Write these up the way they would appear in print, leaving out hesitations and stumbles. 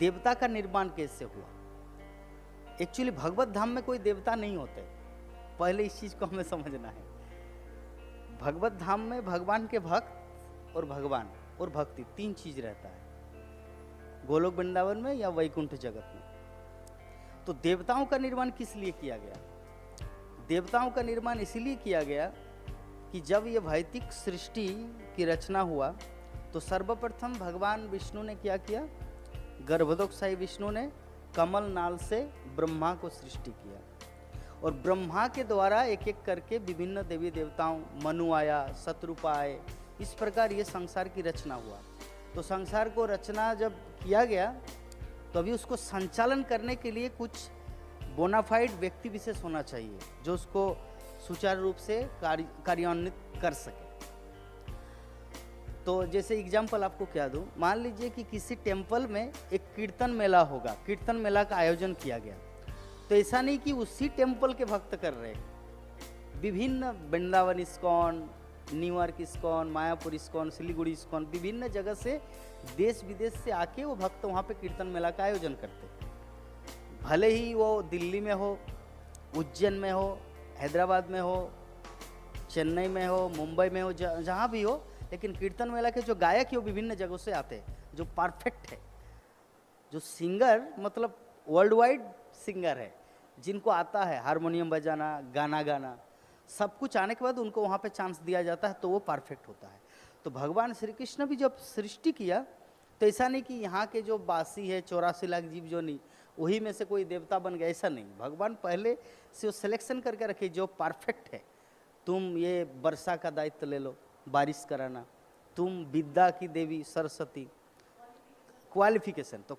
देवता का निर्माण कैसे हुआ। एक्चुअली भगवत धाम में कोई देवता नहीं होते, पहले इस चीज को हमें समझना है। भगवत धाम में भगवान के भक्त और भगवान और भक्ति तीन चीज रहता है, गोलोक वृंदावन में या वैकुंठ जगत में। तो देवताओं का निर्माण किस लिए किया गया? देवताओं का निर्माण इसलिए किया गया कि जब ये भौतिक सृष्टि की रचना हुआ तो सर्वप्रथम भगवान विष्णु ने क्या किया? गर्भोदकशाही विष्णु ने कमल नाल से ब्रह्मा को सृष्टि किया और ब्रह्मा के द्वारा एक एक करके विभिन्न देवी देवताओं, मनु आया, शत्रुपा आए, इस प्रकार ये संसार की रचना हुआ। तो संसार को रचना जब किया गया तो अभी उसको संचालन करने के लिए कुछ बोनाफाइड व्यक्ति विशेष होना चाहिए जो उसको सुचारू रूप से कार्यान्वित कर सके। तो जैसे एग्जाम्पल आपको क्या दूं, मान लीजिए कि किसी टेम्पल में एक कीर्तन मेला होगा, कीर्तन मेला का आयोजन किया गया। तो ऐसा नहीं कि उसी टेम्पल के भक्त कर रहे, विभिन्न Vrindavan ISKCON, New York ISKCON, Mayapur ISKCON, Siliguri ISKCON, विभिन्न जगह से देश विदेश से आके वो भक्त वहाँ पे कीर्तन मेला का आयोजन करते। भले ही वो दिल्ली में हो, उज्जैन में हो, हैदराबाद में हो, चेन्नई में हो, मुंबई में हो, जहाँ भी हो, लेकिन कीर्तन मेला के जो गायक है वो विभिन्न जगहों से आते हैं, जो परफेक्ट है, जो सिंगर मतलब वर्ल्ड वाइड सिंगर है, जिनको आता है हारमोनियम बजाना, गाना गाना, सब कुछ आने के बाद उनको वहाँ पे चांस दिया जाता है, तो वो परफेक्ट होता है। तो भगवान श्री कृष्ण भी जब सृष्टि किया तो ऐसा नहीं कि यहाँ के जो बासी है 84 लाख जीव जो नहीं, वही में से कोई देवता बन गया, ऐसा नहीं। भगवान पहले से वो सिलेक्शन करके रखे जो परफेक्ट है। तुम ये वर्षा का दायित्व ले लो, बारिश कराना, तुम विद्या की देवी सरस्वती, क्वालिफिकेशन तो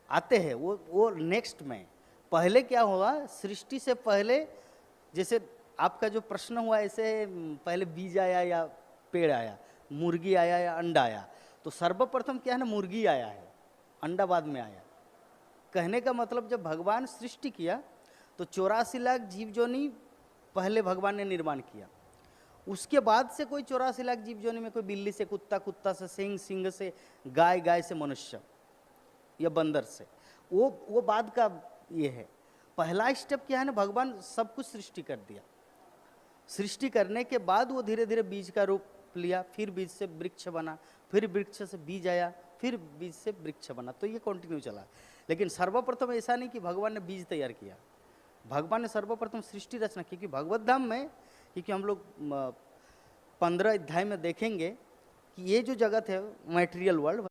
आते हैं वो नेक्स्ट में। पहले क्या हुआ, सृष्टि से पहले जैसे आपका जो प्रश्न हुआ, ऐसे पहले बीज आया या पेड़ आया, मुर्गी आया या अंडा आया। तो सर्वप्रथम क्या है ना, मुर्गी आया है, अंडा बाद में आया। कहने का मतलब जब भगवान सृष्टि किया तो 84 लाख जीव जोनी पहले भगवान ने निर्माण किया। उसके बाद से कोई 84 लाख जीव जोनी में कोई बिल्ली से कुत्ता, कुत्ता से सिंह, सिंह से गाय, गाय से मनुष्य या बंदर से, वो बाद का ये है। पहला स्टेप क्या है ना, भगवान सब कुछ सृष्टि कर दिया। सृष्टि करने के बाद वो धीरे धीरे बीज का रूप लिया, फिर बीज से वृक्ष बना, फिर वृक्ष से बीज आया, फिर बीज से वृक्ष बना। तो ये कंटिन्यू चला। लेकिन सर्वप्रथम ऐसा नहीं कि भगवान ने बीज तैयार किया, भगवान ने सर्वप्रथम सृष्टि रचना। क्योंकि भगवत धाम में, क्योंकि हम लोग 15 अध्याय में देखेंगे कि ये जो जगत है मटेरियल वर्ल्ड,